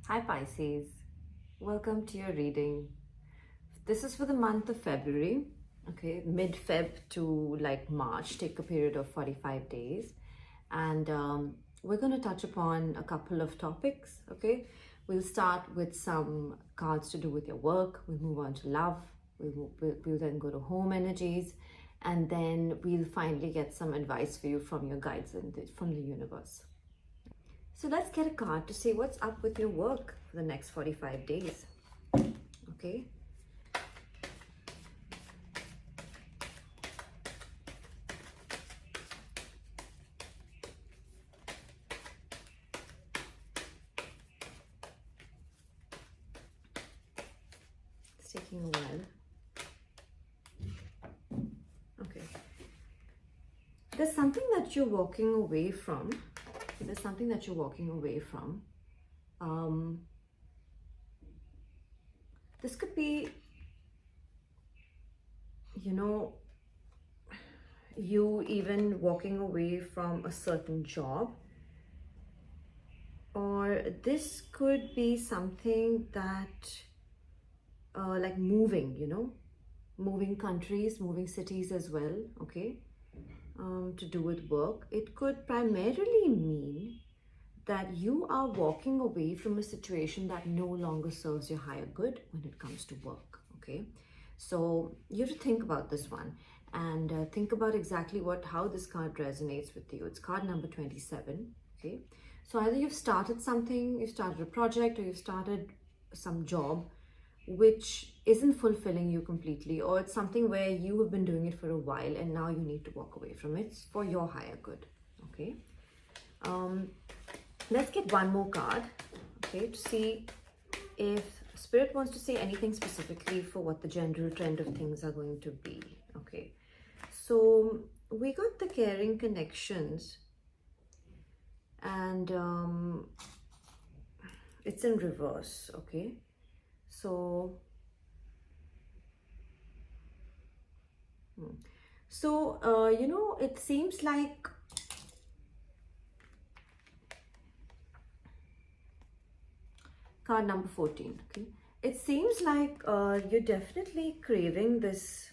Hi Pisces, welcome to your reading. This is for the month of February, okay, mid-Feb to like March, take a period of 45 days. And we're going to touch upon a couple of topics, okay? We'll start with some cards to do with your work, we'll move on to love, we'll then go to home energies, and then we'll finally get some advice for you from your guides and from the universe. So let's get a card to see what's up with your work for the next 45 days. Okay. It's taking a while. Okay. There's something that you're walking away from. There's something that you're walking away from. This could be, you even walking away from a certain job, or this could be something that like moving, moving countries, moving cities as well, okay, to do with work. It could primarily mean that you are walking away from a situation that no longer serves your higher good when it comes to work, okay? So you have to think about this one and think about exactly how this card resonates with you. It's card number 27, okay? So either you've started something, you started a project, or you started some job which isn't fulfilling you completely, or it's something where you have been doing it for a while and now you need to walk away from it for your higher good, okay? Let's get one more card, okay, to see if Spirit wants to say anything specifically for what the general trend of things are going to be, okay? So we got the caring connections, and it's in reverse, okay? So, it seems like card number 14, okay? It seems like you're definitely craving this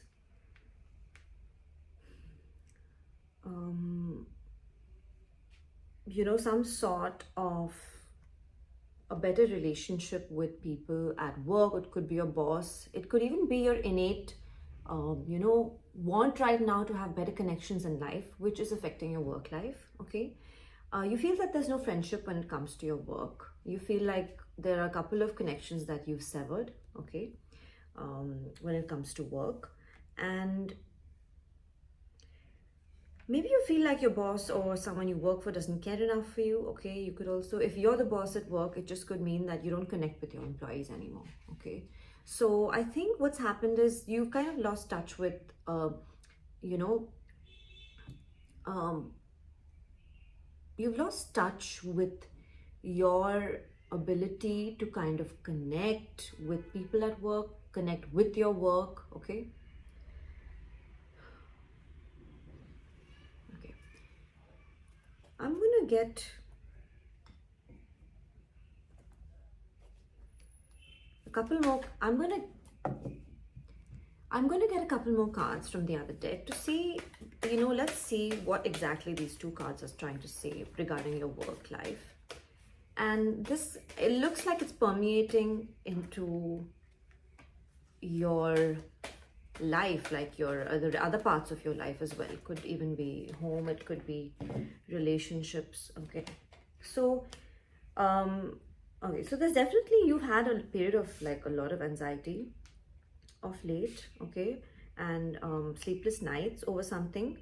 some sort of a better relationship with people at work. It could be your boss, it could even be your innate want right now to have better connections in life, which is affecting your work life, okay? You feel that there's no friendship when it comes to your work. You feel like there are a couple of connections that you've severed, okay, when it comes to work. And maybe you feel like your boss or someone you work for doesn't care enough for you, okay? You could also, if you're the boss at work, it just could mean that you don't connect with your employees anymore, okay? So I think what's happened is you've kind of lost touch with, you've lost touch with your ability to kind of connect with people at work, connect with your work, okay? Okay. I'm gonna get a couple more. I'm gonna get a couple more cards from the other deck to see, let's see what exactly these two cards are trying to say regarding your work life. And this, it looks like it's permeating into your life, like your other parts of your life as well. It could even be home, it could be relationships, okay? So okay, so there's definitely, you've had a period of like a lot of anxiety of late, okay, and sleepless nights over something,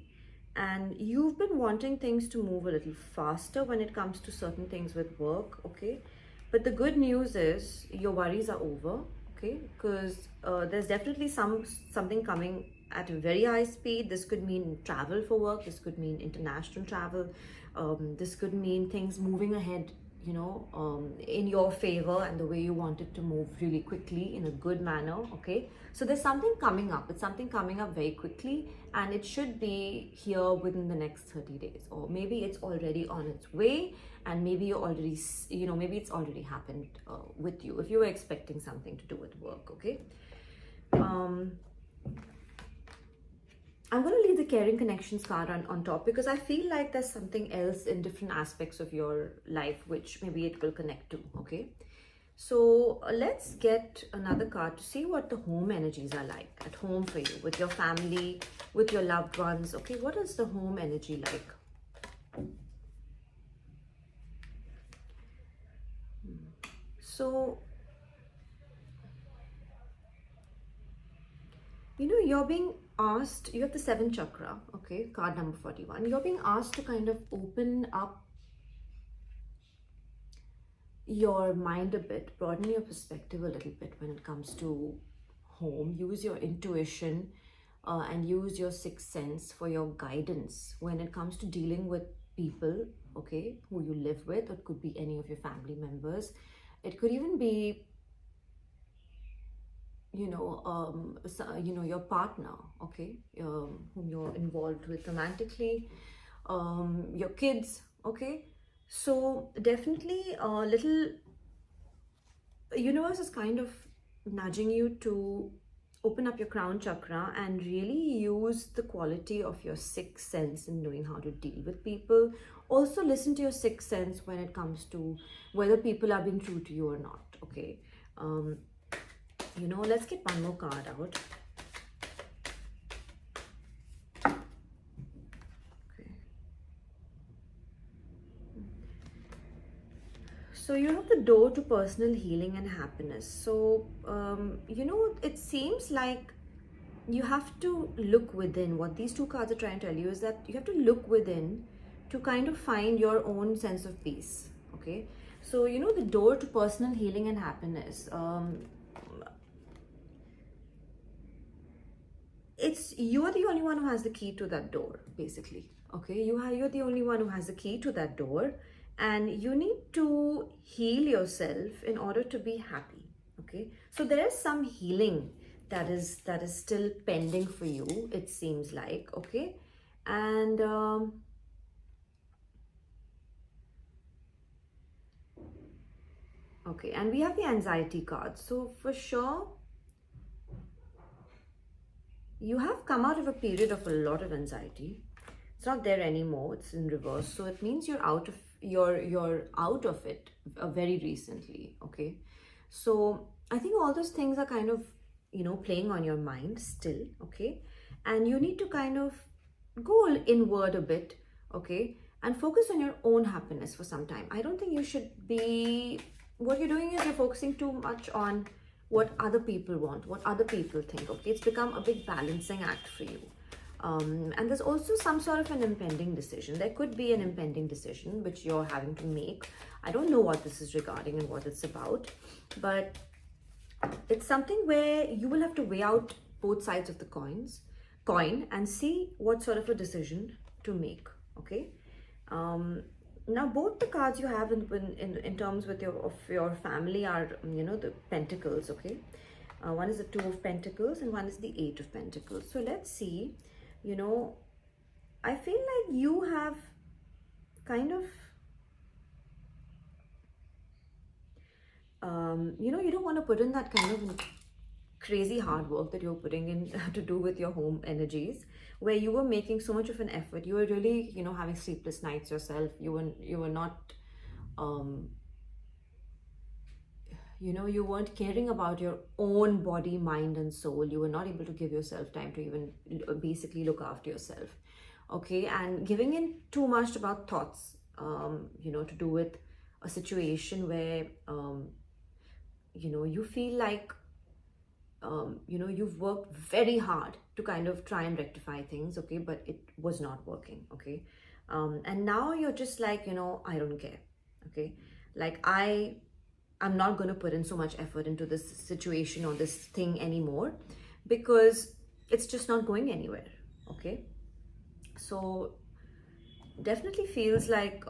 and you've been wanting things to move a little faster when it comes to certain things with work, okay? But the good news is your worries are over, okay? Because there's definitely something coming at a very high speed. This could mean travel for work, this could mean international travel, this could mean things moving ahead in your favor, and the way you want it to move really quickly in a good manner. Okay, so there's something coming up. It's something coming up very quickly, and it should be here within the next 30 days, or maybe it's already on its way, and maybe you're already, maybe it's already happened with you if you were expecting something to do with work. Okay. I'm going to leave the caring connections card on top, because I feel like there's something else in different aspects of your life which maybe it will connect to. Okay, so let's get another card to see what the home energies are like at home for you, with your family, with your loved ones. Okay, what is the home energy like? So, you're being asked, you have the 7th chakra, okay, card number 41. You're being asked to kind of open up your mind a bit, broaden your perspective a little bit when it comes to home. Use your intuition and use your sixth sense for your guidance when it comes to dealing with people, okay, who you live with. It could be any of your family members. It could even be your partner, okay, whom you're involved with romantically, your kids. Okay, so definitely a little, universe is kind of nudging you to open up your crown chakra and really use the quality of your sixth sense in knowing how to deal with people. Also listen to your sixth sense when it comes to whether people are being true to you or not. Okay, let's get one more card out. Okay. So you have the door to personal healing and happiness. So, it seems like you have to look within. What these two cards are trying to tell you is that you have to look within to kind of find your own sense of peace. Okay. So, the door to personal healing and happiness. It's, you're the only one who has the key to that door, basically. Okay, you're the only one who has the key to that door, and you need to heal yourself in order to be happy. Okay, so there is some healing that is still pending for you, it seems like. Okay, and okay, and we have the anxiety card. So for sure, you have come out of a period of a lot of anxiety. It's not there anymore, it's in reverse. So it means you're out of it very recently. Okay, so I think all those things are kind of playing on your mind still. Okay, and you need to kind of go inward a bit. Okay, and focus on your own happiness for some time. I don't think you should be, what you're doing is you're focusing too much on what other people want, what other people think. Okay, it's become a big balancing act for you. And there's also some sort of an impending decision. There could be an impending decision which you're having to make. I don't know what this is regarding and what it's about, but it's something where you will have to weigh out both sides of the coin and see what sort of a decision to make. Okay. Now both the cards you have in terms with your family are the pentacles. Okay, one is the 2 of pentacles and one is the 8 of pentacles. So let's see. I feel like you have kind of you don't want to put in that kind of crazy hard work that you're putting in to do with your home energies, where you were making so much of an effort. You were really having sleepless nights yourself. You were not you weren't caring about your own body, mind and soul. You were not able to give yourself time to even basically look after yourself. Okay, and giving in too much about thoughts to do with a situation where you feel like you've worked very hard to kind of try and rectify things. Okay, but it was not working. Okay, and now you're just like, I don't care. Okay, like I'm not going to put in so much effort into this situation or this thing anymore, because it's just not going anywhere. Okay, so definitely feels like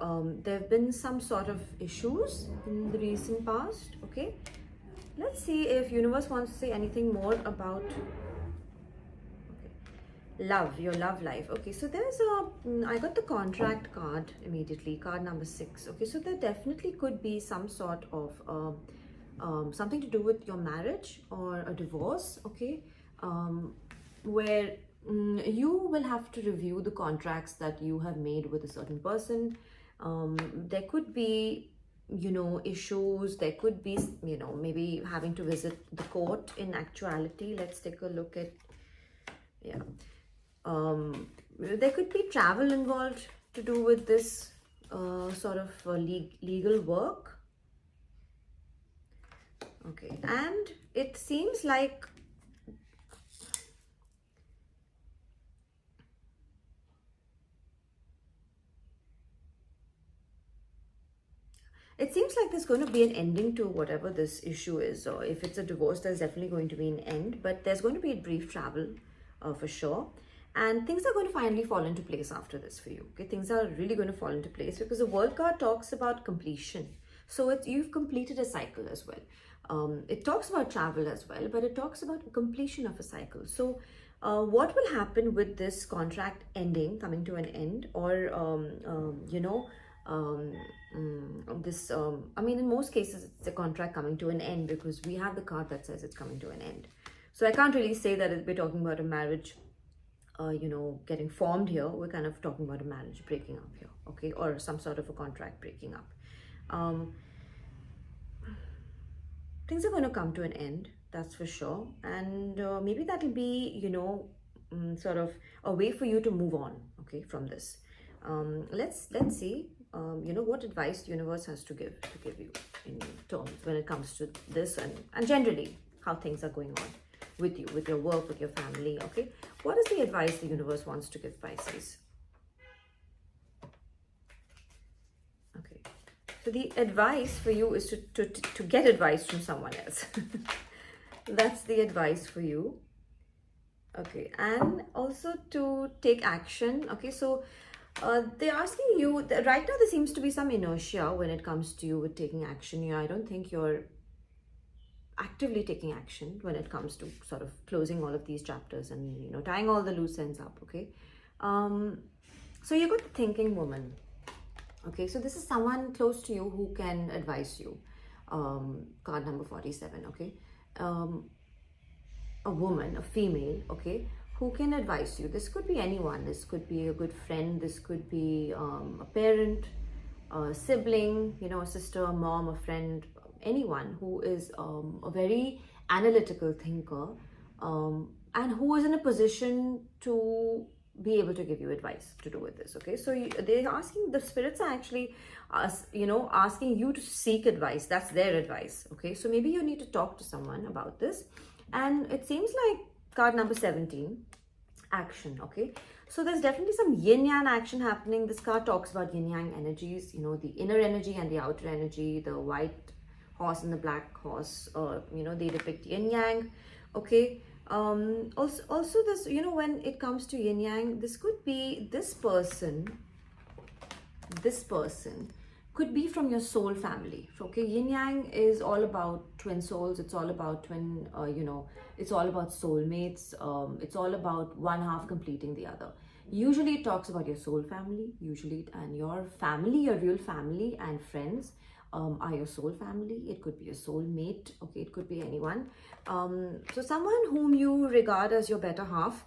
there have been some sort of issues in the recent past. Okay, let's see if universe wants to say anything more about love, your love life. Okay, so there's I got the contract card immediately, card number 6. Okay, so there definitely could be some sort of something to do with your marriage or a divorce. Okay, where you will have to review the contracts that you have made with a certain person. There could be, issues. There could be, maybe having to visit the court in actuality. Let's take a look at, yeah. There could be travel involved to do with this sort of legal work. Okay, and it seems like there's going to be an ending to whatever this issue is. Or if it's a divorce, there's definitely going to be an end, but there's going to be a brief travel for sure. And things are going to finally fall into place after this for you. Okay, things are really going to fall into place because the World card talks about completion. So you've completed a cycle as well. It talks about travel as well, but it talks about completion of a cycle. So what will happen with this contract ending, coming to an end, or I mean, in most cases, it's a contract coming to an end because we have the card that says it's coming to an end. So I can't really say that we're talking about a marriage, getting formed here. We're kind of talking about a marriage breaking up here, okay, or some sort of a contract breaking up. Things are going to come to an end, that's for sure, and maybe that'll be, sort of a way for you to move on, okay, from this. Let's see, what advice the universe has to give you in terms when it comes to this, and generally how things are going on with you, with your work, with your family. Okay, what is the advice the universe wants to give Pisces? Okay, so the advice for you is to get advice from someone else. That's the advice for you. Okay, and also to take action. Okay, so they're asking you that right now there seems to be some inertia when it comes to you with taking action. I don't think you're actively taking action when it comes to sort of closing all of these chapters and tying all the loose ends up. Okay, so you got the thinking woman. Okay, so this is someone close to you who can advise you. Card number 47. Okay, a woman, a female, okay, who can advise you. This could be anyone. This could be a good friend. This could be a parent, a sibling, a sister, a mom, a friend, anyone who is a very analytical thinker, and who is in a position to be able to give you advice to do with this. Okay, so they're asking, the spirits are actually asking you to seek advice. That's their advice. Okay, so maybe you need to talk to someone about this. And it seems like card number 17, action. Okay, so there's definitely some yin yang action happening. This card talks about yin yang energies, the inner energy and the outer energy. The white horse and the black horse, they depict yin yang. Okay, also this, when it comes to yin yang, this could be this person could be from your soul family. Okay, yin yang is all about twin souls. It's all about twin, it's all about soulmates. It's all about one half completing the other. Usually it talks about your soul family, and your family, your real family and friends are your soul family. It could be a soulmate. Okay, it could be anyone. So someone whom you regard as your better half,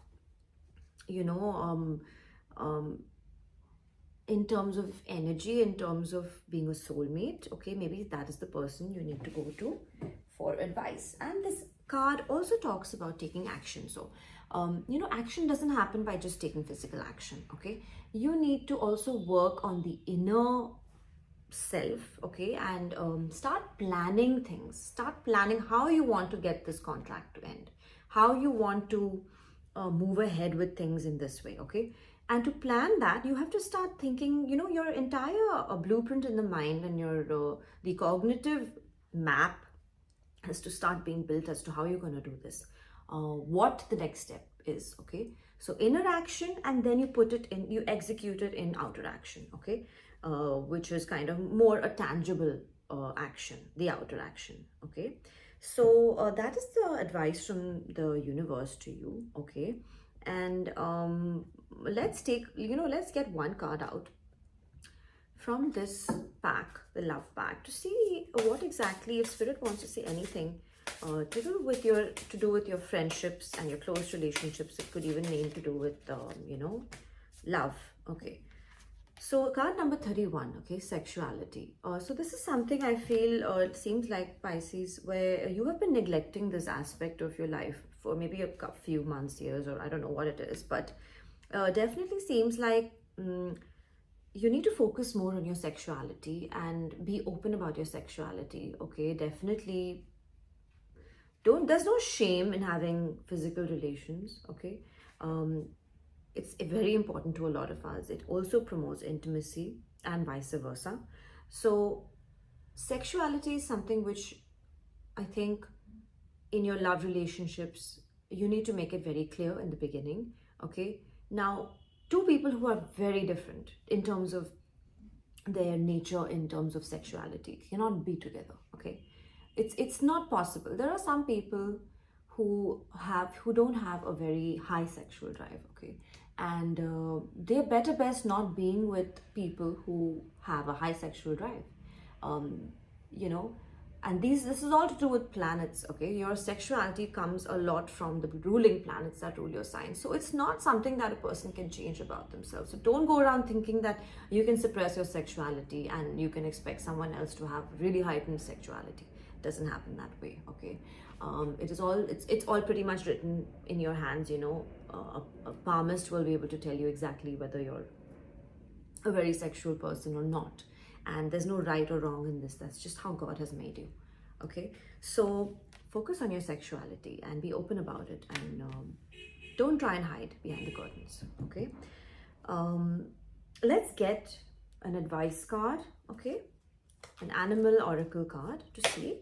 in terms of energy, in terms of being a soulmate. Okay, maybe that is the person you need to go to for advice. And this card also talks about taking action. So action doesn't happen by just taking physical action. Okay, you need to also work on the inner self. Okay, and start planning things. Start planning how you want to get this contract to end, how you want to move ahead with things in this way. Okay, and to plan that, you have to start thinking, your entire blueprint in the mind, and your the cognitive map has to start being built as to how you're going to do this, what the next step is. Okay, So inner action, and then you put it in, you execute it in outer action, okay? Which is kind of more a tangible action, the outer action, okay? So that is the advice from the universe to you, okay? And let's take, let's get one card out from this pack, the love pack, to see what exactly, if spirit wants to say anything to do with your friendships and your close relationships. It could even mean to do with love, okay? So card number 31, okay, sexuality. So this is something I feel, it seems like, Pisces, where you have been neglecting this aspect of your life for maybe a few months, years, or I don't know what it is, but definitely seems like you need to focus more on your sexuality and be open about your sexuality, okay? Definitely there's no shame in having physical relations, okay? It's very important to a lot of us. It also promotes intimacy and vice versa. So sexuality is something which I think in your love relationships, you need to make it very clear in the beginning, okay? Now, two people who are very different in terms of their nature, in terms of sexuality, cannot be together, okay? It's not possible. There are some people who don't have a very high sexual drive, okay? And they're better best not being with people who have a high sexual drive. um, you know and this is all to do with planets, okay? Your sexuality comes a lot from the ruling planets that rule your sign, so it's not something that a person can change about themselves. So don't go around thinking that you can suppress your sexuality and you can expect someone else to have really heightened sexuality. It doesn't happen that way, okay? It's all pretty much written in your hands, a palmist will be able to tell you exactly whether you're a very sexual person or not. And there's no right or wrong in this. That's just how God has made you, okay? So focus on your sexuality and be open about it, and don't try and hide behind the curtains, okay? Let's get an advice card, okay? An animal oracle card, to see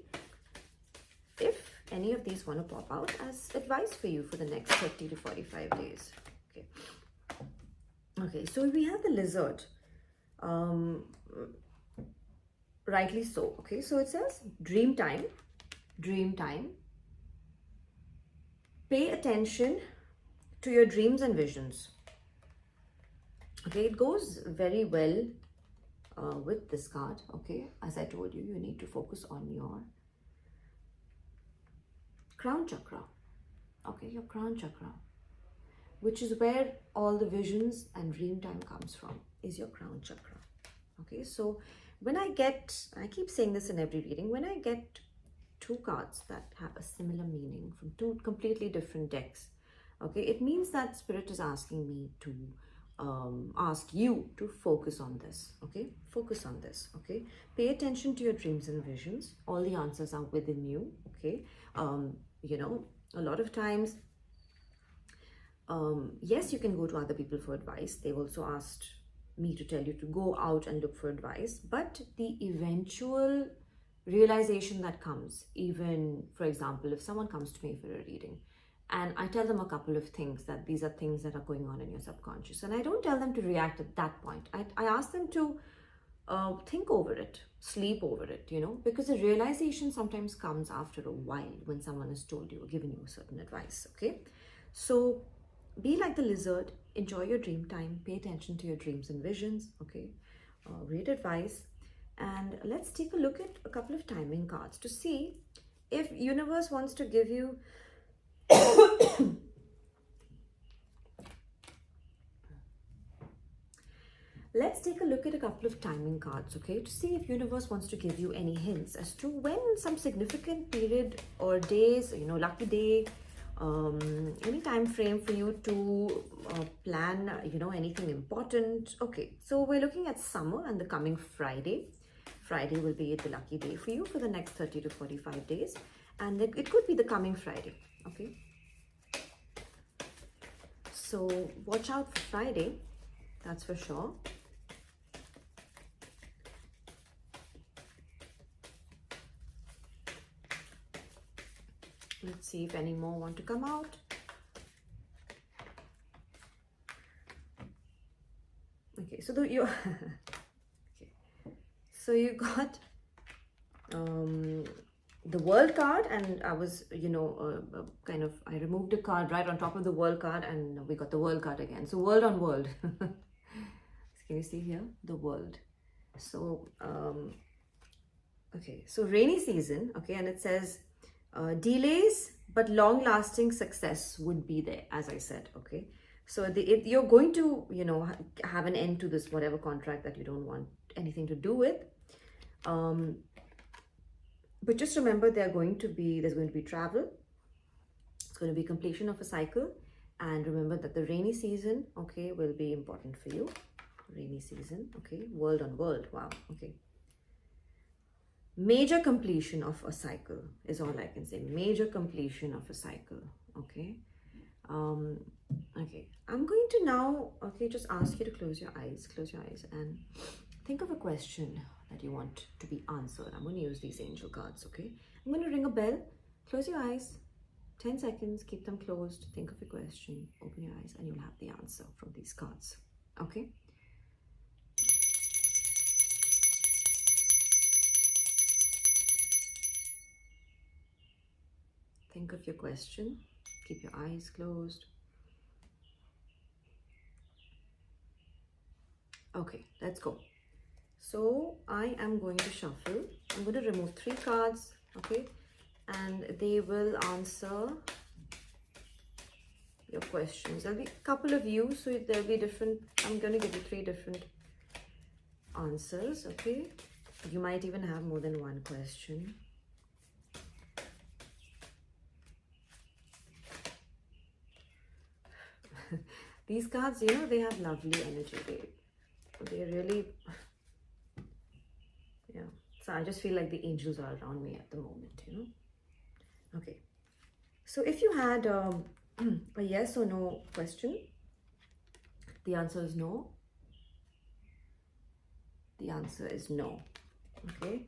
if any of these want to pop out as advice for you for the next 30 to 45 days, okay? Okay, so we have the lizard. Rightly so, okay? So it says dream time. Pay attention to your dreams and visions, okay? It goes very well with this card, okay? As I told you, you need to focus on your crown chakra, okay? Your crown chakra, which is where all the visions and dream time comes from, is your crown chakra, okay? So when I keep saying this in every reading, when I get two cards that have a similar meaning from two completely different decks, okay, it means that spirit is asking me to ask you to focus on this, okay? Focus on this, okay? Pay attention to your dreams and visions. All the answers are within you, okay? A lot of times, yes, you can go to other people for advice. They've also asked me to tell you to go out and look for advice, but the eventual realization that comes, even, for example, if someone comes to me for a reading and I tell them a couple of things, that these are things that are going on in your subconscious, and I don't tell them to react at that point. I ask them to think over it, sleep over it, because the realization sometimes comes after a while when someone has told you or given you a certain advice, okay? So be like the lizard, enjoy your dream time, pay attention to your dreams and visions, okay? Read advice, and let's take a look at a couple of timing cards to see if universe wants to give you let's take a look at a couple of timing cards, okay, to see if universe wants to give you any hints as to when some significant period or days, lucky day, any time frame for you to plan, anything important. Okay, so we're looking at summer and the coming Friday. Friday will be the lucky day for you for the next 30 to 45 days, and it could be the coming Friday, okay? So watch out for Friday, that's for sure. Let's see if any more want to come out. so okay, so you got the world card, and I was, you know, kind of, I removed a card right on top of the world card, and we got the world card again. So world on world. Can you see here the world? So okay, so rainy season, okay, and it says delays but long lasting success would be there, as I said. Okay, so you're going to, you know, have an end to this whatever contract that you don't want anything to do with. But just remember, there's going to be travel. It's going to be completion of a cycle. And remember that the rainy season, okay, will be important for you. Rainy season, okay, world on world. Wow, okay. Major completion of a cycle is all I can say. Major completion of a cycle, okay. Okay, I'm going to now, okay, just ask you to close your eyes and think of a question that you want to be answered. I'm going to use these angel cards, okay? I'm going to ring a bell. Close your eyes. 10 seconds. Keep them closed. Think of a question. Open your eyes and you'll have the answer from these cards, okay? Think of your question. Keep your eyes closed. Okay, let's go. So I am going to shuffle. I'm going to remove 3 cards, okay? And they will answer your questions. There'll be a couple of you, so there'll be different. I'm going to give you 3 different answers, okay? You might even have more than one question. These cards, you know, they have lovely energy. They really, yeah. So I just feel like the angels are around me at the moment, you know. Okay. So if you had a yes or no question, the answer is no. The answer is no. Okay.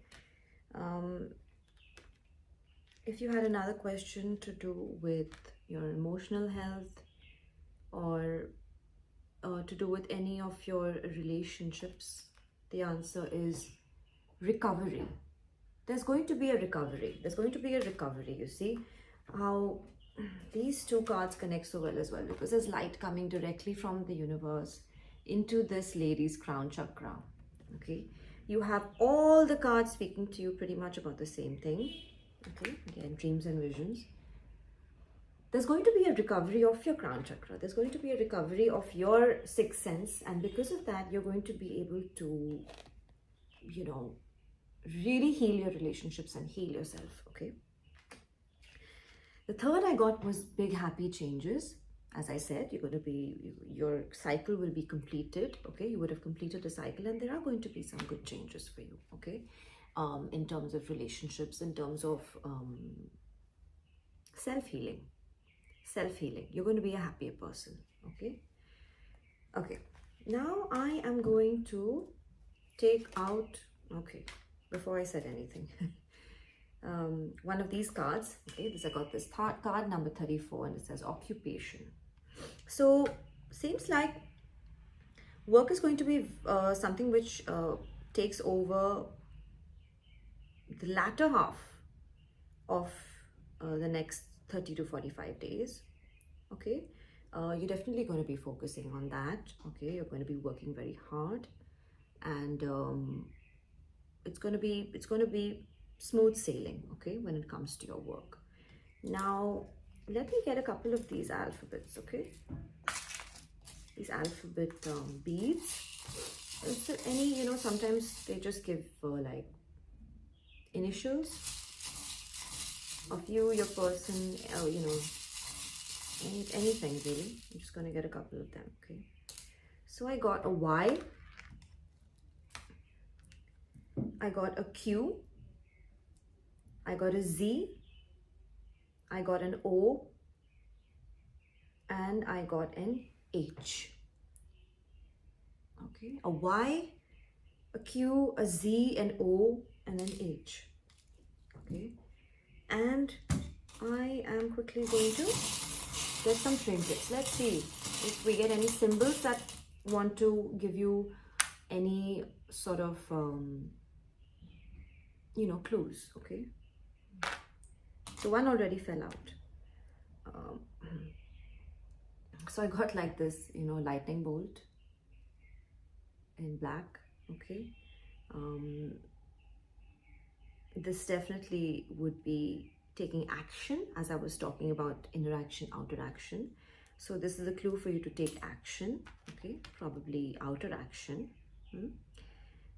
If you had another question to do with your emotional health, or to do with any of your relationships, the answer is recovery. There's going to be a recovery. There's going to be a recovery. You see how these 2 cards connect so well as well, because there's light coming directly from the universe into this lady's crown chakra. Okay, you have all the cards speaking to you pretty much about the same thing. Okay, again, dreams and visions. There's going to be a recovery of your crown chakra. There's going to be a recovery of your 6th sense. And because of that, you're going to be able to, you know, really heal your relationships and heal yourself, okay? The 3rd I got was big happy changes. As I said, your cycle will be completed, okay? You would have completed the cycle, and there are going to be some good changes for you, okay? In terms of relationships, in terms of self-healing. You're going to be a happier person, okay? Okay, now I am going to take out, okay, before I said anything, one of these cards, okay? I got this card number 34, and it says occupation. So seems like work is going to be something which takes over the latter half of the next 30 to 45 days, okay? You're definitely going to be focusing on that, okay? You're going to be working very hard, and it's going to be smooth sailing, okay, when it comes to your work. Now let me get a couple of these alphabets, okay? These alphabet beads. Is there any, you know, sometimes they just give like initials of you, your person, you know, anything really. I'm just going to get a couple of them, okay? So I got a Y, I got a Q, I got a Z, I got an O, and I got an H. Okay, a Y, a Q, a Z, an O, and an H. Okay, and I am quickly going to get some trinkets. Let's see if we get any symbols that want to give you any sort of clues. Okay, so one already fell out. um, so I got like this, lightning bolt in black. Okay, um, this definitely would be taking action, as I was talking about inner action, outer action. So this is a clue for you to take action. Okay, probably outer action.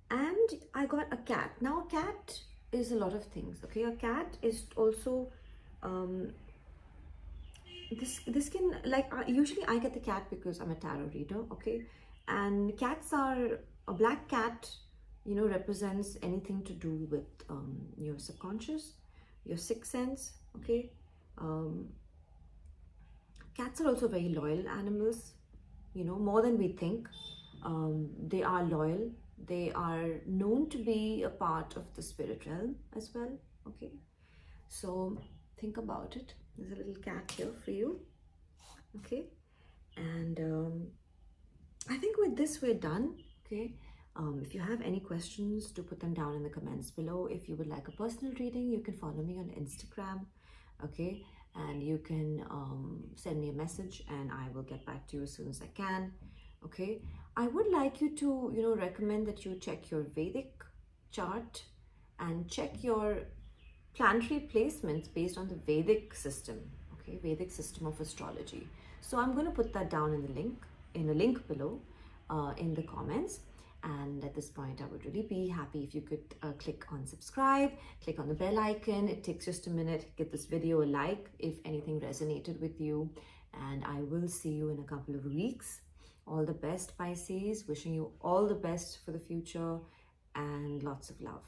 And I got a cat. Now a cat is a lot of things. Okay, a cat is also um, this can, like, usually I get the cat because I'm a tarot reader. Okay, and cats are, a black cat represents anything to do with your subconscious, your sixth sense. Okay, um, cats are also very loyal animals, more than we think. They are loyal. They are known to be a part of the spirit realm as well. Okay, so think about it. There's a little cat here for you. Okay, and I think with this we're done. Okay, if you have any questions, do put them down in the comments below. If you would like a personal reading, you can follow me on Instagram. Okay, and you can send me a message and I will get back to you as soon as I can. Okay, I would like you to recommend that you check your Vedic chart and check your planetary placements based on the Vedic system. Okay, Vedic system of astrology. So I'm going to put that down in a link below in the comments. And at this point, I would really be happy if you could click on subscribe, click on the bell icon. It takes just a minute. Give this video a like if anything resonated with you. And I will see you in a couple of weeks. All the best, Pisces. Wishing you all the best for the future and lots of love.